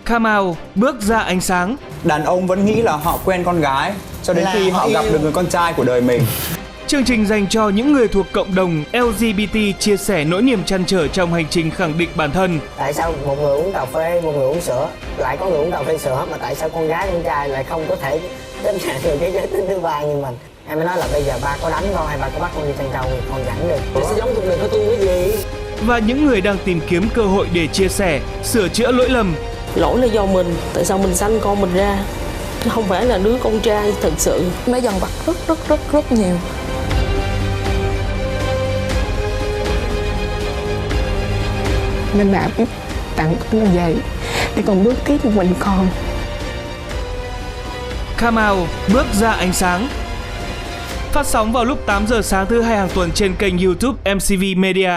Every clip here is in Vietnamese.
Kamau bước ra ánh sáng. Đàn ông vẫn nghĩ là họ quen con gái cho đến khi họ gặp được người con trai của đời mình. Chương trình dành cho những người thuộc cộng đồng LGBT chia sẻ nỗi niềm trăn trở trong hành trình khẳng định bản thân. Tại sao một người uống cà phê, một người uống sữa, lại có người uống cà phê sữa, mà tại sao con gái con trai lại không có thể chấp nhận được cái giới tính thứ ba như mình? Em mới nói là bây giờ ba có đánh con hay ba có bắt con đi chăn trâu thì con dẫn được. Để sẽ giống cuộc đời của tôi cái gì? Và những người đang tìm kiếm cơ hội để chia sẻ, sửa chữa lỗi lầm. Lỗi là do mình, tại sao mình sanh con mình ra, không phải là đứa con trai thực sự. Nó dằn vặt rất nhiều. Nên là biết tặng con như vậy để còn bước tiếp một mình con. Kamau bước ra ánh sáng. Phát sóng vào lúc 8 giờ sáng thứ hai hàng tuần trên kênh YouTube MCV Media.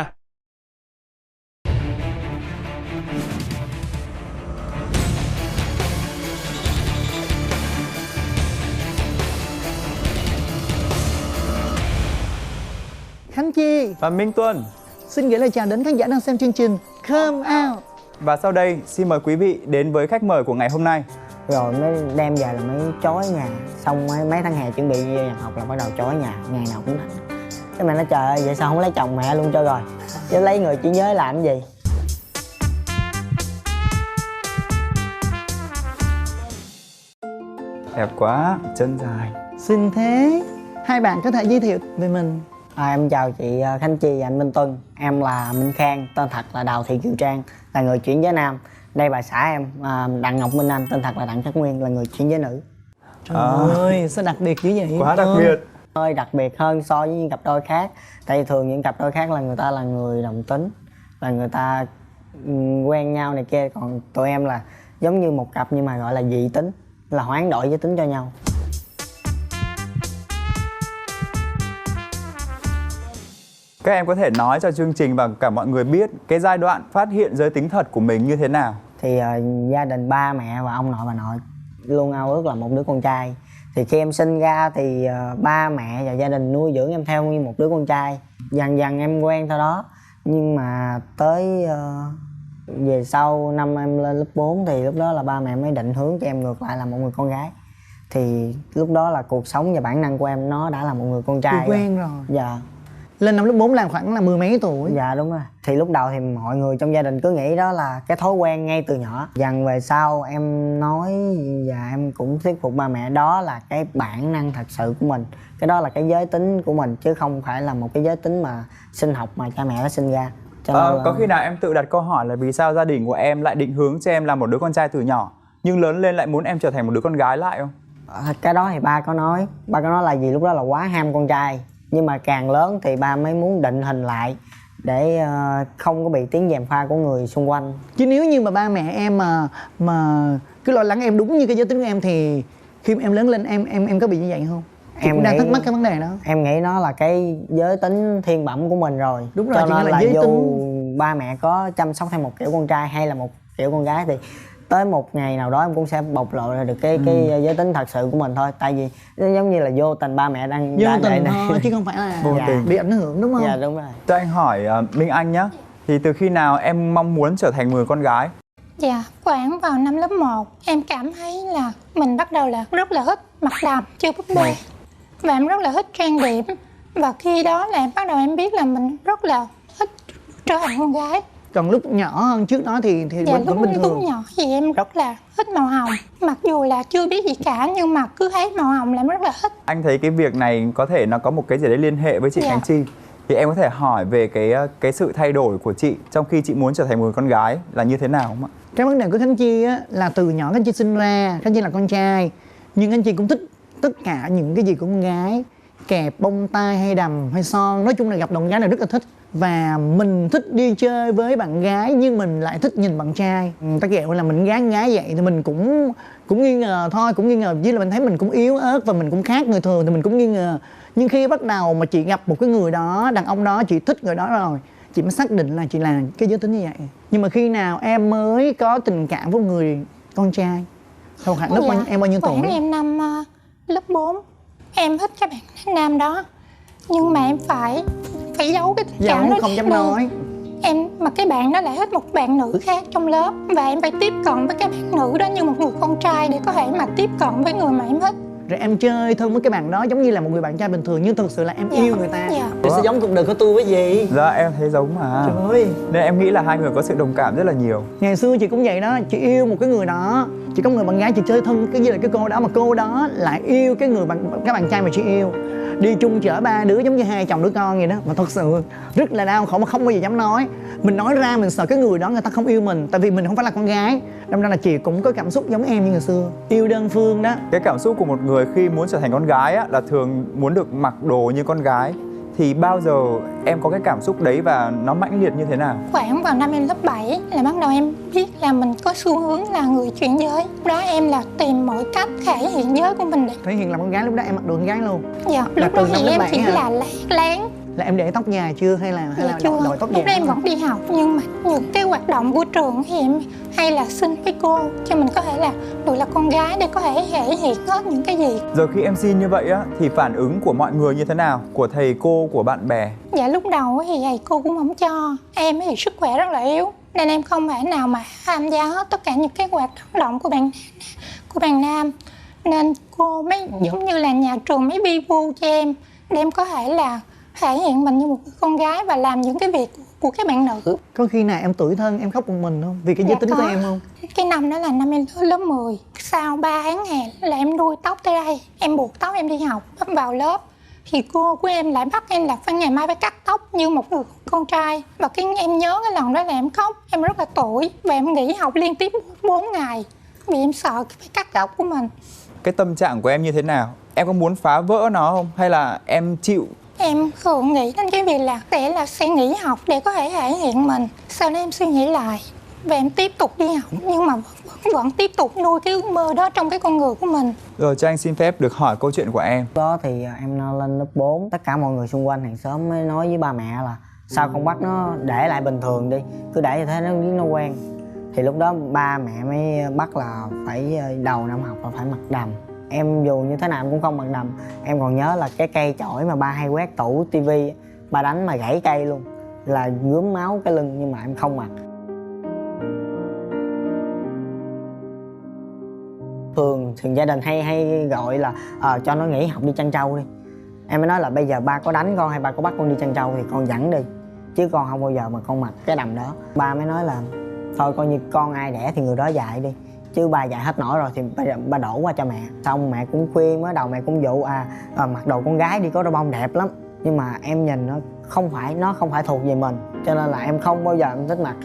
Khánh Chi Và Minh Tuân xin gửi lời chào đến khán giả đang xem chương trình Come Out. Và sau đây xin mời quý vị đến với khách mời của ngày hôm nay. Rồi mới đem về là mới chói nhà. Xong mấy tháng hè chuẩn bị vô nhập học là bắt đầu chói nhà, ngày nào cũng thích. Cái mẹ nói trời ơi, vậy sao không lấy chồng mẹ luôn cho rồi, chứ lấy người chỉ nhớ làm cái gì. Đẹp quá, chân dài. Xin thế, hai bạn có thể giới thiệu về mình. Em chào chị Khánh Chi và anh Minh Tuân. Em là Minh Khang, tên thật là Đào Thị Kiều Trang, là người chuyển giới nam. Đây bà xã em, Đặng Ngọc Minh Anh, tên thật là Đặng Khắc Nguyên, là người chuyển giới nữ. Trời ơi, sao đặc biệt dữ vậy? Quá đặc biệt. Hơi đặc biệt hơn so với những cặp đôi khác. Tại vì thường những cặp đôi khác là người ta là người đồng tính, là người ta quen nhau này kia. Còn tụi em là giống như một cặp nhưng mà gọi là dị tính, là hoán đổi giới tính cho nhau. Các em có thể nói cho chương trình và cả mọi người biết cái giai đoạn phát hiện giới tính thật của mình như thế nào? Thì gia đình ba mẹ và ông nội bà nội luôn ao ước là một đứa con trai. Thì khi em sinh ra thì ba mẹ và gia đình nuôi dưỡng em theo như một đứa con trai. Dần dần em quen theo đó. Nhưng mà tới về sau năm em lên lớp 4 thì lúc đó là ba mẹ mới định hướng cho em ngược lại là một người con gái. Thì lúc đó là cuộc sống và bản năng của em nó đã là một người con trai. Thì quen rồi. Dạ. Lên năm lớp 4 là khoảng là 10 mấy tuổi. Dạ đúng rồi. Thì lúc đầu thì mọi người trong gia đình cứ nghĩ đó là cái thói quen ngay từ nhỏ. Dần về sau em nói và em cũng thuyết phục ba mẹ đó là cái bản năng thật sự của mình. Cái đó là cái giới tính của mình chứ không phải là một cái giới tính mà sinh học mà cha mẹ nó sinh ra. Có khi nào em tự đặt câu hỏi là vì sao gia đình của em lại định hướng cho em là một đứa con trai từ nhỏ, nhưng lớn lên lại muốn em trở thành một đứa con gái lại không? Cái đó thì ba có nói là vì lúc đó là quá ham con trai. Nhưng mà càng lớn thì ba mới muốn định hình lại để không có bị tiếng gièm pha của người xung quanh. Chứ nếu như mà ba mẹ em mà cứ lo lắng em đúng như cái giới tính của em thì khi mà em lớn lên em có bị như vậy không? Em cũng đang thắc mắc cái vấn đề đó. Em nghĩ nó là cái giới tính thiên bẩm của mình rồi. Đúng rồi, cho nên là giới dù tính ba mẹ có chăm sóc theo một kiểu con trai hay là một kiểu con gái thì tới một ngày nào đó em cũng sẽ bộc lộ ra được cái giới tính thật sự của mình thôi. Tại vì nó giống như là vô tình ba mẹ đang vô tình thôi chứ không phải là bị ảnh hưởng, đúng không? Dạ đúng rồi. Cho anh hỏi Minh Anh nhé, thì từ khi nào em mong muốn trở thành người con gái? Dạ, khoảng vào năm lớp 1 em cảm thấy là mình bắt đầu là rất là thích mặc đầm, chưa búp bê. Và em rất là thích trang điểm. Và khi đó là em bắt đầu em biết là mình rất là thích trở thành con gái. Còn lúc nhỏ hơn trước đó thì dạ, vẫn bình thường. Lúc nhỏ thì em rất là thích màu hồng. Mặc dù là chưa biết gì cả nhưng mà cứ thấy màu hồng là em rất là thích. Anh thấy cái việc này có thể nó có một cái gì đấy liên hệ với chị Khánh Chi. Thì em có thể hỏi về cái sự thay đổi của chị trong khi chị muốn trở thành một người con gái là như thế nào không ạ? Cái vấn đề của Khánh Chi á, là từ nhỏ Khánh Chi sinh ra, Khánh Chi là con trai. Nhưng Khánh Chi cũng thích tất cả những cái gì của con gái. Kẹp, bông tai hay đầm hay son. Nói chung là gặp đồng gái là rất là thích. Và mình thích đi chơi với bạn gái nhưng mình lại thích nhìn bạn trai. Ta kêu là mình gái vậy thì mình cũng nghi ngờ thôi. Cũng nghi ngờ chứ là mình thấy mình cũng yếu ớt và mình cũng khác người thường thì mình cũng nghi ngờ. Nhưng khi bắt đầu mà chị gặp một cái người đó, đàn ông đó, chị thích người đó rồi, chị mới xác định là chị là cái giới tính như vậy. Nhưng mà khi nào em mới có tình cảm với một người con trai? Sau khoảng lúc em bao nhiêu tuổi? Khoảng em năm lớp 4 em thích các bạn nam đó. Nhưng mà em phải giấu cái tình cảm đó không dám nói. mà cái bạn đó lại thích một bạn nữ khác trong lớp, và em phải tiếp cận với cái bạn nữ đó như một người con trai để có thể mà tiếp cận với người mà em thích. Rồi em chơi thân với cái bạn đó giống như là một người bạn trai bình thường, nhưng thực sự là em yêu người ta. Thì sẽ giống cuộc đời của tôi với gì? Dạ em thấy giống mà. Trời ơi, Nên em nghĩ là hai người có sự đồng cảm rất là nhiều. ngày xưa chị cũng vậy đó, chị yêu một cái người đó, chị có người bạn gái chị chơi thân cái gì là cái cô đó, mà cô đó lại yêu cái bạn trai mà chị yêu, đi chung chở ba đứa giống như hai chồng đứa con vậy đó. Mà thật sự rất là đau khổ mà không bao giờ dám nói. Mình nói ra mình sợ cái người đó người ta không yêu mình, tại vì mình không phải là con gái. Đâm ra là chị cũng có cảm xúc giống em như ngày xưa, yêu đơn phương đó. Cái cảm xúc của một người khi muốn trở thành con gái á, là thường muốn được mặc đồ như con gái. Thì bao giờ em có cái cảm xúc đấy và nó mãnh liệt như thế nào? Khoảng vào năm em lớp 7 là bắt đầu em biết là mình có xu hướng là người chuyển giới. Lúc đó em là tìm mọi cách thể hiện giới của mình để Thể hiện là con gái, lúc đó em mặc đồ con gái luôn. dạ, Là lúc từ đó năm thì lớp em 7 chỉ hả? là láng. Là em để tóc dài chưa hay là Chưa, đội tóc lúc đó dài? em vẫn đi học, nhưng mà những cái hoạt động của trường thì em hay là xin với cô cho mình có thể là được là con gái để có thể hiện hết những cái gì. Giờ khi em xin như vậy á, thì phản ứng của mọi người như thế nào? Của thầy cô, của bạn bè? Dạ lúc đầu thì thầy cô cũng không cho. Em thì sức khỏe rất là yếu nên em không thể nào mà tham gia hết tất cả những cái hoạt động của bạn nam. Nên cô mới giống như là nhà trường mới bi bu cho em để em có thể là thể hiện mình như một con gái và làm những cái việc của các bạn nữ. Có khi nào em tủi thân em khóc một mình không? Vì cái giới tính của em không? Cái năm đó là năm em lớp 10. Sau 3 tháng hè là em đuôi tóc tới đây, em buộc tóc em đi học, vào lớp thì cô của em lại bắt em là phải ngày mai phải cắt tóc như một người con trai. Và em nhớ cái lần đó là em khóc, em rất là tủi và em nghỉ học liên tiếp 4 ngày vì em sợ phải cắt tóc của mình. Cái tâm trạng của em như thế nào? Em có muốn phá vỡ nó không? Hay là em chịu? Em thường nghĩ đến cái việc là sẽ nghỉ học để có thể hiện mình. Sau đó em suy nghĩ lại và em tiếp tục đi học, nhưng mà vẫn tiếp tục nuôi cái ước mơ đó trong cái con người của mình. Rồi cho anh xin phép được hỏi câu chuyện của em. Đó thì em lên lớp 4, tất cả mọi người xung quanh hàng xóm mới nói với ba mẹ là sao không bắt nó để lại bình thường đi, cứ để như thế nó quen. Thì lúc đó ba mẹ mới bắt là phải đầu năm học là phải mặc đầm. Em dù như thế nào em cũng không mặc đầm. Em còn nhớ là cái cây chổi mà ba hay quét tủ tivi, ba đánh mà gãy cây luôn, là nhuốm máu cái lưng, nhưng mà em không mặc. Thường gia đình hay gọi là cho nó nghỉ học đi chăn trâu đi. Em mới nói là bây giờ ba có đánh con hay ba có bắt con đi chăn trâu thì con dẫn đi, chứ con không bao giờ mà con mặc cái đầm đó. Ba mới nói là thôi coi như con ai đẻ thì người đó dạy đi, chứ ba dạy hết nổi rồi thì ba đổ qua cho mẹ. Xong mẹ cũng khuyên, mới đầu mẹ cũng dụ mặc đồ con gái đi, có đôi bông đẹp lắm. Nhưng mà em nhìn nó không phải thuộc về mình, cho nên là em không bao giờ em thích mặc.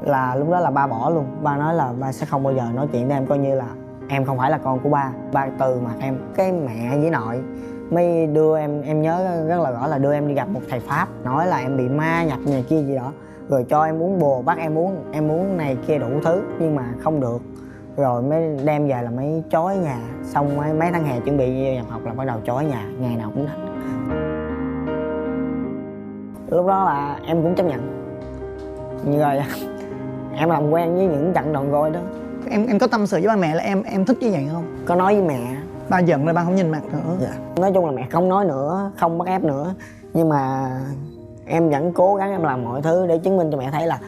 Là lúc đó là ba bỏ luôn, ba nói là ba sẽ không bao giờ nói chuyện với em, coi như là em không phải là con của ba. Ba từ mặt em. Cái mẹ với nội mới đưa em nhớ rất là rõ là đưa em đi gặp một thầy Pháp, nói là em bị ma nhập này kia gì đó, rồi cho em uống bùa, bắt em uống này kia đủ thứ, nhưng mà không được. Rồi mới đem về là mới trói nhà. Xong mấy tháng hè chuẩn bị nhập học là bắt đầu trói nhà, ngày nào cũng đánh. Lúc đó là em cũng chấp nhận. Rồi em làm quen với những trận đòn gối đó. Em có tâm sự với ba mẹ là em thích như vậy không? Có nói với mẹ. Ba giận là ba không nhìn mặt nữa. Dạ. Nói chung là mẹ không nói nữa, không bắt ép nữa. Nhưng mà em vẫn cố gắng em làm mọi thứ để chứng minh cho mẹ thấy là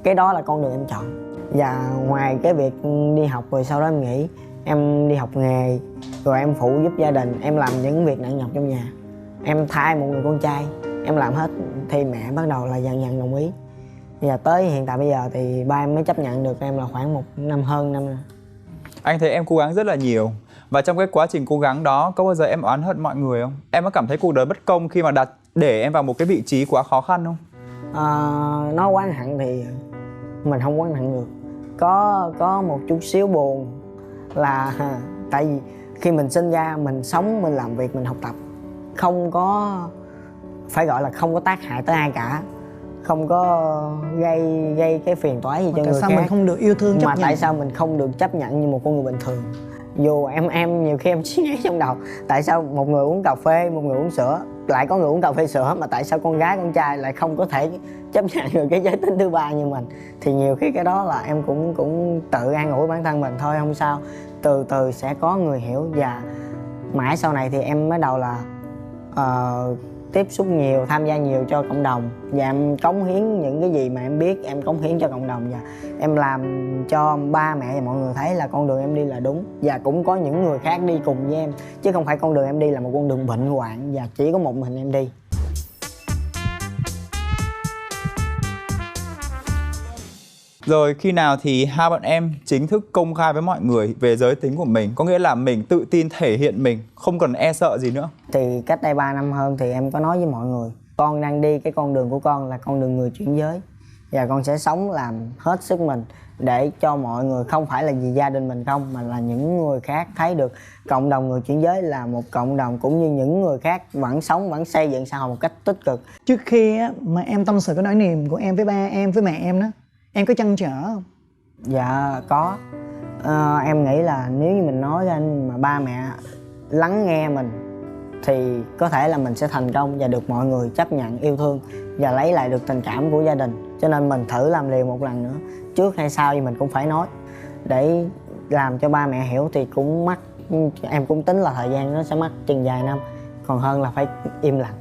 cái đó là con đường em chọn. Và ngoài cái việc đi học rồi sau đó em nghỉ, em đi học nghề, rồi em phụ giúp gia đình, em làm những việc nặng nhọc trong nhà. Em thay một người con trai, em làm hết thì mẹ bắt đầu là dần dần đồng ý. Và tới hiện tại bây giờ thì ba em mới chấp nhận được em là khoảng 1 năm, hơn năm rồi. Anh thấy em cố gắng rất là nhiều. Và trong cái quá trình cố gắng đó, có bao giờ em oán hận mọi người không? Em có cảm thấy cuộc đời bất công khi mà để em vào một cái vị trí quá khó khăn không? Nói oán hận thì mình không oán hận được. Có một chút xíu buồn là tại vì khi mình sinh ra, mình sống, mình làm việc, mình học tập, không có phải gọi là không có tác hại tới ai cả, không có gây cái phiền toái gì cho người khác. Tại sao mình không được yêu thương chấp nhận? Mà tại sao mình không được chấp nhận như một con người bình thường? Dù em nhiều khi em suy nghĩ trong đầu, tại sao một người uống cà phê, một người uống sữa, lại có người uống cà phê sữa, mà tại sao con gái con trai lại không có thể chấp nhận được cái giới tính thứ ba như mình? Thì nhiều khi cái đó là em cũng tự an ủi bản thân mình thôi, không sao, từ từ sẽ có người hiểu. Và mãi sau này thì em mới đầu là tiếp xúc nhiều, tham gia nhiều cho cộng đồng, và em cống hiến những cái gì mà em biết, em cống hiến cho cộng đồng, và em làm cho ba mẹ và mọi người thấy là con đường em đi là đúng, và cũng có những người khác đi cùng với em, chứ không phải con đường em đi là một con đường bệnh hoạn và chỉ có một mình em đi. Rồi khi nào thì hai bọn em chính thức công khai với mọi người về giới tính của mình? Có nghĩa là mình tự tin thể hiện mình, không cần e sợ gì nữa. Thì cách đây 3 năm hơn thì em có nói với mọi người, con đang đi cái con đường của con là con đường người chuyển giới, và con sẽ sống làm hết sức mình để cho mọi người, không phải là vì gia đình mình không, mà là những người khác thấy được cộng đồng người chuyển giới là một cộng đồng cũng như những người khác vẫn sống, vẫn xây dựng xã hội một cách tích cực. Trước khi á, mà em tâm sự cái nỗi niềm của em với ba em, với mẹ em đó, em có trăn trở không? Dạ có. Em nghĩ là nếu như mình nói ra mà ba mẹ lắng nghe mình thì có thể là mình sẽ thành công và được mọi người chấp nhận, yêu thương và lấy lại được tình cảm của gia đình. Cho nên mình thử làm liều một lần nữa, trước hay sau thì mình cũng phải nói để làm cho ba mẹ hiểu. Thì cũng mất, em cũng tính là thời gian nó sẽ mất chừng vài năm, còn hơn là phải im lặng.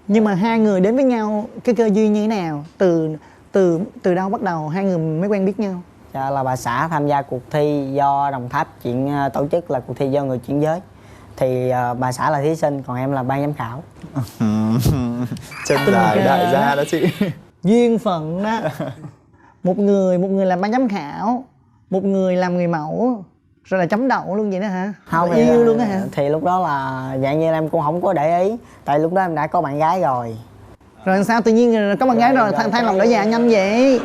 Nhưng mà hai người đến với nhau cái cơ duyên như thế nào? Từ đâu bắt đầu hai người mới quen biết nhau? Dạ, là bà xã tham gia cuộc thi do Đồng Tháp tổ chức, là cuộc thi do người chuyển giới. Thì bà xã là thí sinh, còn em là ban giám khảo. Chân dài đại gia đó chị. Duyên phận đó. Một người làm ban giám khảo, một người làm người mẫu, rồi là chấm đậu luôn vậy đó hả? Không, rồi yêu luôn đó hả? Thì lúc đó là dạng như em cũng không có để ý, tại lúc đó em đã có bạn gái rồi. Rồi sao tự nhiên có bạn gái rồi thay lòng đổi dạ nhanh vậy?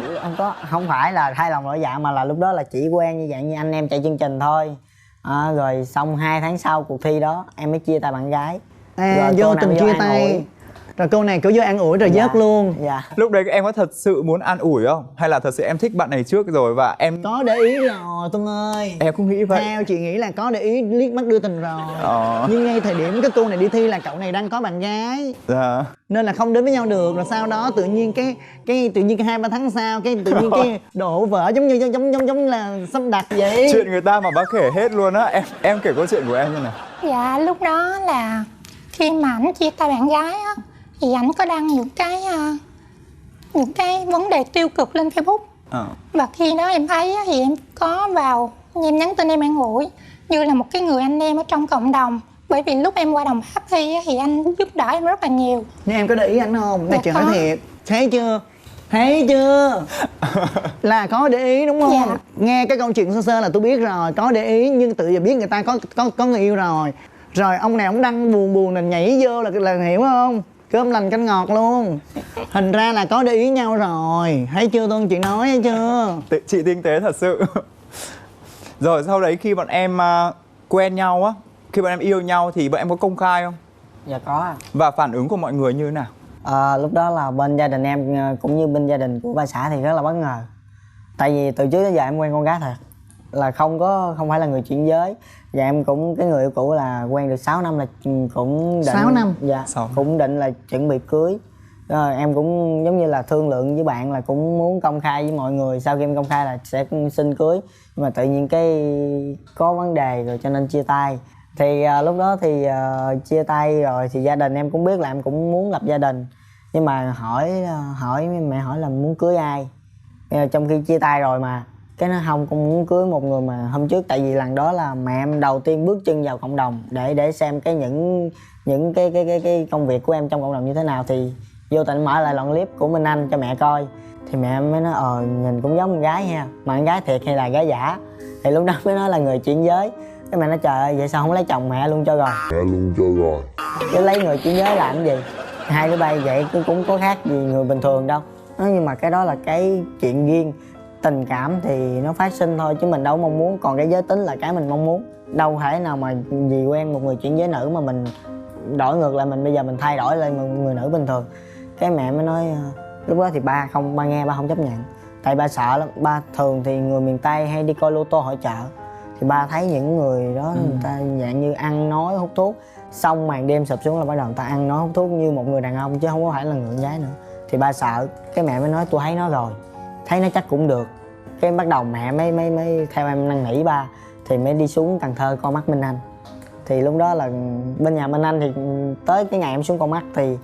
Không phải là thay lòng đổi dạ, mà là lúc đó là chỉ quen như dạng như anh em chạy chương trình thôi. Rồi xong 2 tháng sau cuộc thi đó em mới chia tay bạn gái. Rồi vô tình chia tay. Rồi cô này cứ vô an ủi rồi dớt luôn. Dạ. Lúc đấy em có thật sự muốn an ủi không? Hay là thật sự em thích bạn này trước rồi và em... Có để ý rồi Tuân ơi. Em cũng nghĩ vậy. Theo chị nghĩ là có để ý, liếc mắt đưa tình rồi. Nhưng ngay thời điểm cái cô này đi thi là cậu này đang có bạn gái. Dạ. Nên là không đến với nhau được. Rồi sau đó tự nhiên cái 2-3 tháng sau cái tự nhiên cái đổ vỡ giống là sắp đặt vậy. Chuyện người ta mà bác kể hết luôn á. Em kể câu chuyện của em như nào? Dạ, lúc đó là khi mà ảnh chia tay bạn gái á, thì ảnh có đăng những cái vấn đề tiêu cực lên Facebook. Và khi đó em thấy á, thì em có vào, em nhắn tin em an ủi như là một cái người anh em ở trong cộng đồng. Bởi vì lúc em qua Đồng Tháp thi á, thì anh giúp đỡ em rất là nhiều. Nhưng em có để ý anh không? Này Dạ, trời nói thiệt. Thấy chưa? Là có để ý đúng không? Dạ. Nghe cái câu chuyện sơ sơ là tôi biết rồi, có để ý, nhưng tự giờ biết người ta có người yêu rồi. Rồi ông này ông đăng buồn là nhảy vô là hiểu không? Cơm lành canh ngọt luôn. Thành ra là có để ý nhau rồi. Thấy chưa Tuân, chị nói thấy chưa? Chị tinh tế thật sự. Rồi sau đấy khi bọn em quen nhau á, khi bọn em yêu nhau thì bọn em có công khai không? Dạ có. Và phản ứng của mọi người như thế nào? Lúc đó là bên gia đình em cũng như bên gia đình của bà xã thì rất là bất ngờ. Tại vì từ trước đến giờ em quen con gái thật, là không phải là người chuyển giới. Và em cũng, cái người yêu cũ là quen được 6 năm, là cũng định 6 năm? Dạ, cũng định là chuẩn bị cưới. Rồi em cũng giống như là thương lượng với bạn là cũng muốn công khai với mọi người. Sau khi em công khai là sẽ xin cưới, nhưng mà tự nhiên cái có vấn đề rồi cho nên chia tay. Thì lúc đó thì chia tay rồi thì gia đình em cũng biết là em cũng muốn lập gia đình. Nhưng mà mẹ hỏi là muốn cưới ai, trong khi chia tay rồi mà cái nó không, cũng muốn cưới một người mà hôm trước. Tại vì lần đó là mẹ em đầu tiên bước chân vào cộng đồng để xem cái những cái công việc của em trong cộng đồng như thế nào. Thì vô tình mở lại đoạn clip của Minh Anh cho mẹ coi, thì mẹ em mới nói nhìn cũng giống con gái ha, mà con gái thiệt hay là gái giả. Thì lúc đó mới nói là người chuyển giới. Cái mẹ nói trời ơi, vậy sao không lấy chồng mẹ luôn cho rồi. Chứ lấy người chuyển giới làm cái gì, hai đứa bay vậy cũng có khác gì người bình thường đâu. Nhưng mà cái đó là cái chuyện riêng, tình cảm thì nó phát sinh thôi chứ mình đâu mong muốn. Còn cái giới tính là cái mình mong muốn. Đâu thể nào mà vì quen một người chuyển giới nữ mà mình đổi ngược lại, mình bây giờ mình thay đổi lại một người nữ bình thường. Cái mẹ mới nói, lúc đó thì ba nghe ba không chấp nhận. Tại ba sợ lắm. Ba thường thì người miền Tây hay đi coi lô tô hội chợ, thì ba thấy những người đó người ta dạng như ăn nói hút thuốc, xong màn đêm sụp xuống là bắt đầu người ta ăn nói hút thuốc như một người đàn ông chứ không có phải là người con gái nữa. Thì ba sợ. Cái mẹ mới nói tôi thấy nó rồi, thấy nó chắc cũng được. Cái bắt đầu mẹ mới theo em năn nỉ ba. thì mới đi xuống Cần Thơ coi mắt Minh Anh. Thì lúc đó là bên nhà Minh Anh thì tới cái ngày em xuống con mắt thì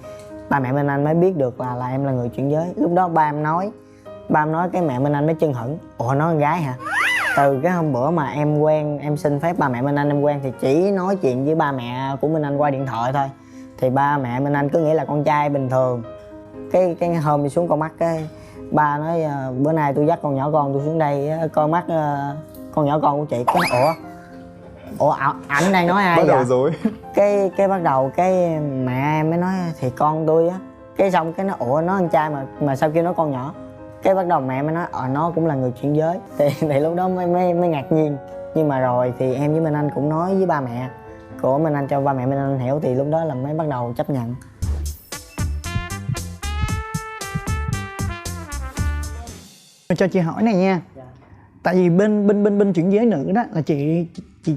ba mẹ Minh Anh mới biết được là em là người chuyển giới. Lúc đó ba em nói cái mẹ Minh Anh mới chưng hửng, ủa nó con gái hả? Từ cái hôm bữa mà em quen, em xin phép ba mẹ Minh Anh em quen thì chỉ nói chuyện với ba mẹ của Minh Anh qua điện thoại thôi. Thì ba mẹ Minh Anh cứ nghĩ là con trai bình thường. Cái hôm đi xuống con mắt cái ba nói bữa nay tôi dắt con nhỏ con tôi xuống đây coi mắt con nhỏ con của chị. Cái ủa ảnh đang nói ai bắt vậy? đầu dối. Cái bắt đầu cái mẹ em mới nói thì con tôi á. Cái xong cái nó ủa nó con trai mà sao kêu nó con nhỏ. Cái bắt đầu mẹ mới nói nó cũng là người chuyển giới. Thì lúc đó mới ngạc nhiên. Nhưng mà rồi thì em với Minh Anh cũng nói với ba mẹ của Minh Anh cho ba mẹ Minh Anh hiểu, thì lúc đó là mới bắt đầu chấp nhận. Cho chị hỏi này nha. Tại vì bên chuyển giới nữ đó là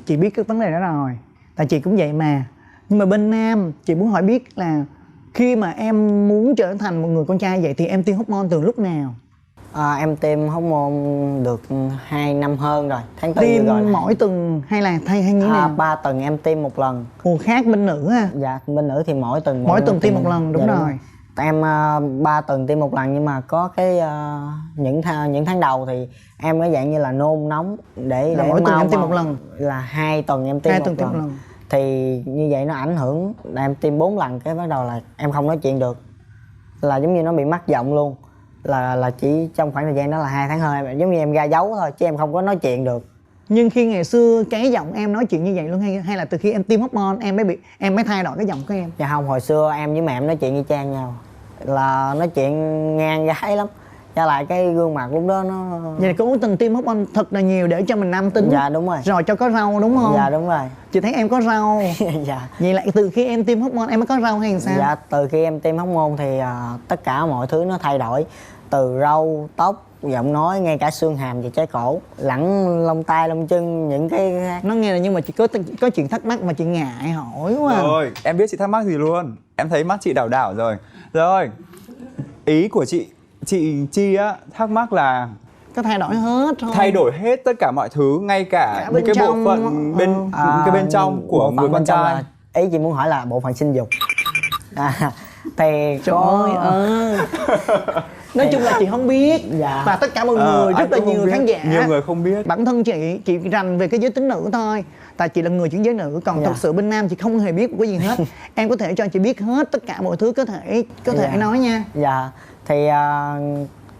chị biết cái vấn đề đó rồi. Tại chị cũng vậy mà. Nhưng mà bên nam chị muốn hỏi biết là khi mà em muốn trở thành một người con trai vậy thì em tiêm hormone từ lúc nào? Em tiêm hormone được 2 năm hơn rồi. Tháng 4 tiêm rồi. mỗi tuần hay là thay hay như thế nào? 3 tuần em tiêm một lần. Ồ, khác bên nữ ha. Dạ bên nữ thì mỗi tuần Tiêm một lần, đúng rồi. Em 3 tuần tiêm một lần, nhưng mà có cái những tháng đầu thì em cái dạng như là nôn nóng để mỗi tuần em tiêm một lần. Là 2 tuần em tiêm một lần. Thì như vậy nó ảnh hưởng là em tiêm 4 lần cái bắt đầu là em không nói chuyện được, là giống như nó bị mắc giọng luôn, là chỉ trong khoảng thời gian đó là 2 tháng hơi, giống như em ra dấu thôi chứ em không có nói chuyện được. Nhưng khi ngày xưa cái giọng em nói chuyện như vậy luôn hay là từ khi em tiêm hormone em mới thay đổi cái giọng của em? Dạ không, hồi xưa em với mẹ em nói chuyện y chang nhau, là nói chuyện ngang gái lắm. Và lại cái gương mặt lúc đó nó... Vậy là có từng tiêm hormone thật là nhiều để cho mình nam tính. Dạ đúng rồi. Rồi cho có rau đúng không? Dạ đúng rồi. Chị thấy em có rau. Dạ. Vậy lại từ khi em tiêm hormone em mới có rau hay sao? Dạ từ khi em tiêm hormone thì tất cả mọi thứ nó thay đổi. Từ râu, tóc, giọng nói, ngay cả xương hàm và trái cổ, lẫn lông tai, lông chân, những cái... Nó nghe là nhưng mà chị có chuyện thắc mắc mà chị ngại hỏi quá. Rồi, em biết chị thắc mắc gì luôn. Em thấy mắt chị đảo đảo rồi. Rồi, ý của chị Chi á thắc mắc là có thay đổi hết thôi. Thay đổi hết tất cả mọi thứ, ngay cả những cái bộ phận bên trong của người con trai. Ý chị muốn hỏi là bộ phận sinh dục. Thì trời ơi. Nói chung là chị không biết. Dạ. Và tất cả mọi người rất là nhiều khán giả. Nhiều người không biết. Bản thân chị rành về cái giới tính nữ thôi. Tại chị là người chuyển giới nữ, còn thật sự bên nam chị không hề biết một cái gì hết. Em có thể cho chị biết hết tất cả mọi thứ có thể nói nha. Dạ. Thì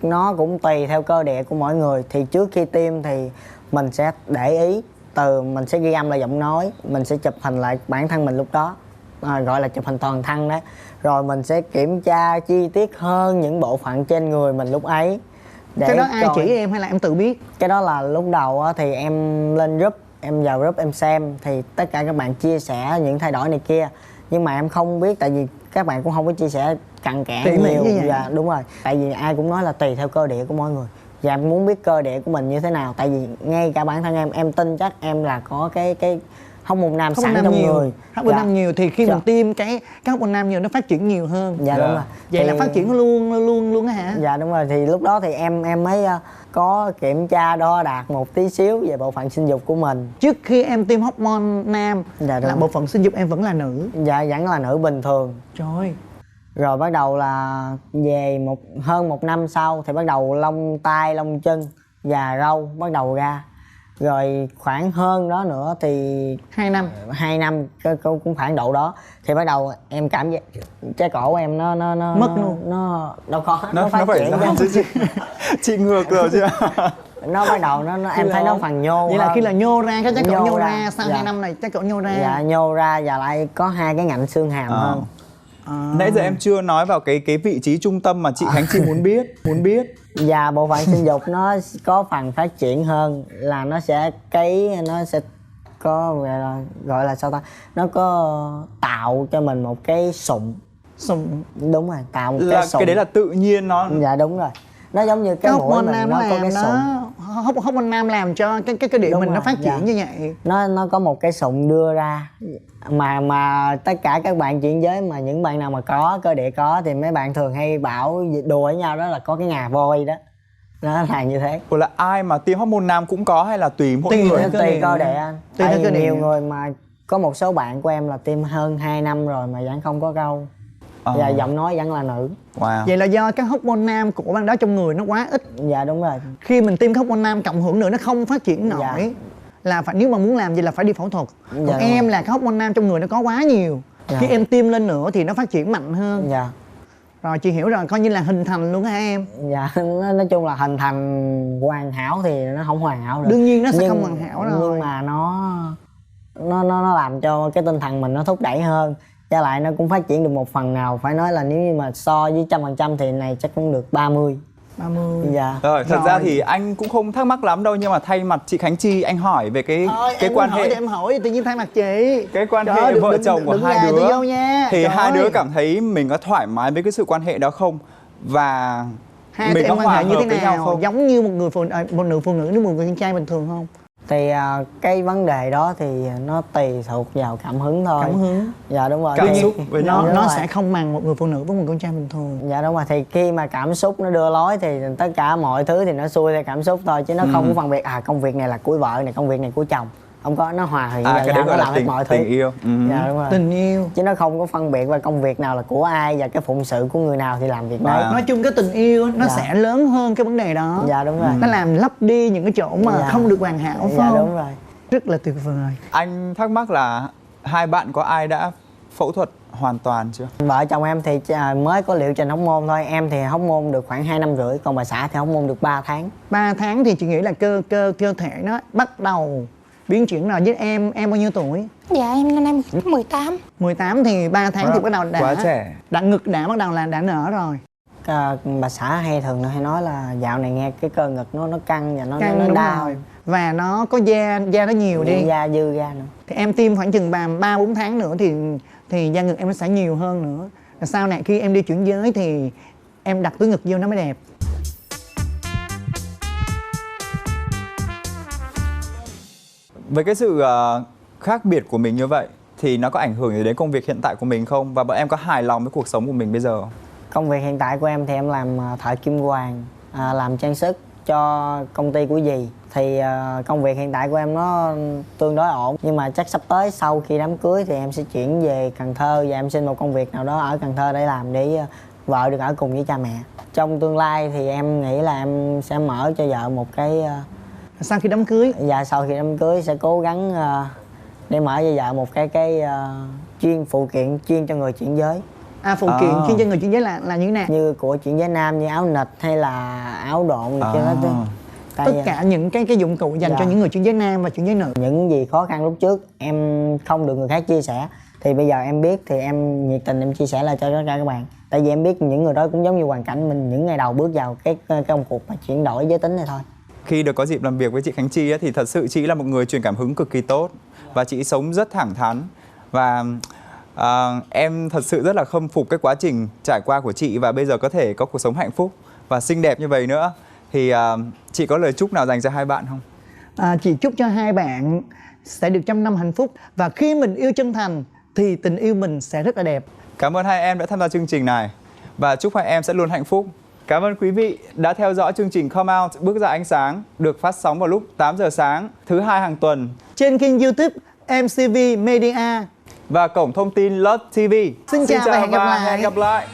nó cũng tùy theo cơ địa của mỗi người. Thì trước khi tiêm thì mình sẽ để ý, mình sẽ ghi âm lại giọng nói, mình sẽ chụp hình lại bản thân mình lúc đó, gọi là chụp hình toàn thân đấy. Rồi mình sẽ kiểm tra chi tiết hơn những bộ phận trên người mình lúc ấy. Cái đó ai chỉ em hay là em tự biết? Cái đó là lúc đầu thì em lên group, em vào group em xem thì tất cả các bạn chia sẻ những thay đổi này kia. Nhưng mà em không biết, tại vì các bạn cũng không có chia sẻ cặn kẽ nhiều. Dạ đúng rồi. Tại vì ai cũng nói là tùy theo cơ địa của mỗi người. Và em muốn biết cơ địa của mình như thế nào. Tại vì ngay cả bản thân em tin chắc em là có cái hormone nam sẵn trong người. Hormone nam nhiều thì khi mình tiêm cái hormone nam nhiều nó phát triển nhiều hơn. Dạ đúng rồi. Vậy là phát triển luôn á hả? Dạ đúng rồi. Thì lúc đó thì em mới có kiểm tra đo đạc một tí xíu về bộ phận sinh dục của mình. Trước khi em tiêm hormone nam là bộ phận sinh dục em vẫn là nữ? Dạ vẫn là nữ bình thường. Trời. Rồi bắt đầu là về hơn một năm sau thì bắt đầu lông tai, lông chân và râu bắt đầu ra. Rồi khoảng hơn đó nữa thì 2 năm cũng khoảng độ đó thì bắt đầu em cảm giác trái cổ em nó mất luôn. Nó đâu có, nó phát phải triển ra chứ chị ngược rồi chứ. Nó bắt đầu em thấy nó phần nhô. Vậy hơn. là khi là nhô ra cái trái cổ nhô ra sau 2 năm này trái cổ nhô ra. Dạ nhô ra và lại có 2 cái ngạnh xương hàm hơn. Nãy giờ em chưa nói vào cái vị trí trung tâm mà chị Khánh Chi muốn biết. Và bộ phận sinh dục nó có phần phát triển hơn, là nó sẽ có gọi là sao ta, nó có tạo cho mình một cái sụn. Đúng rồi, tạo một cái sụn. Cái đấy là tự nhiên nó. Dạ đúng rồi, nó giống như cái mũi mình nó có cái sụn. Hormone nam làm cho cái cơ địa mình nó phát triển như vậy. Nó có một cái sụn đưa ra, mà tất cả các bạn chuyển giới mà những bạn nào mà có cơ địa có thì mấy bạn thường hay bảo đùa với nhau đó là có cái ngà voi đó. nó là như thế. Ủa là ai mà tiêm hormone nam cũng có hay là tùy mỗi Tùy người? theo cơ Tùy địa. cơ địa anh. Tùy theo Tại cơ vì địa. nhiều người mà có một số bạn của em là tiêm hơn 2 năm rồi mà vẫn không có câu Ờ. và giọng nói vẫn là nữ. Wow. Vậy là do cái hormone nam của ban đó trong người nó quá ít. Dạ đúng rồi. Khi mình tiêm cái hormone nam cộng hưởng nữa nó không phát triển nổi. Dạ. Là phải, nếu mà muốn làm gì là phải đi phẫu thuật. Còn Dạ. em là cái hormone nam trong người nó có quá nhiều. Dạ. Khi em tiêm lên nữa thì nó phát triển mạnh hơn. Dạ. Rồi chị hiểu rồi, coi như là hình thành luôn hả em? Dạ, nói chung là hình thành hoàn hảo thì nó không hoàn hảo được. Đương nhiên nó sẽ không hoàn hảo rồi. Nhưng mà nó làm cho cái tinh thần mình nó thúc đẩy hơn. Với lại nó cũng phát triển được một phần nào. Phải nói là nếu như mà so với 100% thì này chắc cũng được 30. 30. Dạ. Rồi, thật Rồi. ra thì anh cũng không thắc mắc lắm đâu, nhưng mà thay mặt chị Khánh Chi anh hỏi về cái Em quan hỏi hệ, thì em hỏi, tự nhiên thay mặt chị. cái quan Trời hệ ơi, vợ chồng của đừng hai gài đứa. tôi vô nha. Thì Trời hai đứa ơi. cảm thấy mình có thoải mái với cái sự quan hệ đó không? Và Hai mình tụi có em quan hòa hệ như hợp thế với nhau nào? không? Giống như một người một nữ phụ nữ với một người con trai bình thường không? Thì cái vấn đề đó thì nó tùy thuộc vào cảm hứng thôi. Cảm hứng. Dạ đúng rồi. Cảm Thì- xúc với nhau. Đúng Nó rồi. sẽ không bằng một người phụ nữ với một con trai bình thường. Dạ đúng rồi, thì khi mà cảm xúc nó đưa lối thì tất cả mọi thứ thì nó xuôi theo cảm xúc thôi, chứ nó không có phân biệt công việc này là của vợ này, công việc này của chồng. Không có, nó hòa hiện vào cái đấy nhau, nó gọi là làm hết mọi thứ. tình yêu. Dạ đúng rồi. Tình yêu. Chứ nó không có phân biệt và công việc nào là của ai và cái phụng sự của người nào thì làm việc đấy. Nói chung cái tình yêu nó Dạ. sẽ lớn hơn cái vấn đề đó. Dạ đúng rồi. Nó làm lấp đi những cái chỗ mà Dạ. không được hoàn hảo, phải Dạ không? đúng rồi. Rất là tuyệt vời. Anh thắc mắc là hai bạn có ai đã phẫu thuật hoàn toàn chưa? Vợ chồng em thì mới có liệu trình hóc môn thôi. Em thì hóc môn được khoảng 2 năm rưỡi, còn bà xã thì hóc môn được 3 tháng. 3 tháng thì chị nghĩ là cơ thể nó bắt đầu biến chuyển rồi. Với em bao nhiêu tuổi? Dạ em năm nay 18. 18 thì 3 tháng thì bắt đầu Quá trẻ. ngực đã bắt đầu là đã nở rồi. Bà xã hay thường hay nói là dạo này nghe cái cơ ngực nó căng và nó Căng, đúng đau. rồi. Và nó có da nó nhiều đi. Da dư ra nữa. Thì em tiêm khoảng chừng 3-4 tháng nữa thì da ngực em nó sẽ nhiều hơn nữa. Và sau này khi em đi chuyển giới thì em đặt túi ngực vô nó mới đẹp. Với cái sự khác biệt của mình như vậy thì nó có ảnh hưởng gì đến công việc hiện tại của mình không? Và bọn em có hài lòng với cuộc sống của mình bây giờ không? Công việc hiện tại của em thì em làm thợ kim hoàn, làm trang sức cho công ty của dì. Thì công việc hiện tại của em nó tương đối ổn. Nhưng mà chắc sắp tới sau khi đám cưới thì em sẽ chuyển về Cần Thơ và em xin một công việc nào đó ở Cần Thơ để làm, để vợ được ở cùng với cha mẹ. Trong tương lai thì em nghĩ là em sẽ mở cho vợ một cái... Sau khi đám cưới Dạ sau khi đám cưới sẽ cố gắng để mở cho vợ một cái chuyên phụ kiện chuyên cho người chuyển giới. phụ kiện chuyên cho người chuyển giới là như thế nào? Như của chuyển giới nam, như áo nịt hay là áo độn cho nó Tất cả những cái dụng cụ dành cho những người chuyển giới nam và chuyển giới nữ. Những gì khó khăn lúc trước em không được người khác chia sẻ thì bây giờ em biết thì em nhiệt tình em chia sẻ lại cho tất cả các bạn. Tại vì em biết những người đó cũng giống như hoàn cảnh mình những ngày đầu bước vào cái công cuộc mà chuyển đổi giới tính này thôi. Khi được có dịp làm việc với chị Khánh Chi ấy, thì thật sự chị là một người truyền cảm hứng cực kỳ tốt. Và chị sống rất thẳng thắn. Và em thật sự rất là khâm phục cái quá trình trải qua của chị. Và bây giờ có thể có cuộc sống hạnh phúc và xinh đẹp như vậy nữa. Thì chị có lời chúc nào dành cho hai bạn không? Chị chúc cho hai bạn sẽ được trăm năm hạnh phúc. Và khi mình yêu chân thành thì tình yêu mình sẽ rất là đẹp. Cảm ơn hai em đã tham gia chương trình này. Và chúc hai em sẽ luôn hạnh phúc. Cảm ơn quý vị đã theo dõi chương trình Come Out Bước Ra Ánh Sáng được phát sóng vào lúc 8 giờ sáng thứ hai hàng tuần trên kênh YouTube MCV Media và cổng thông tin Love TV. Xin chào và hẹn gặp lại. Hẹn gặp lại.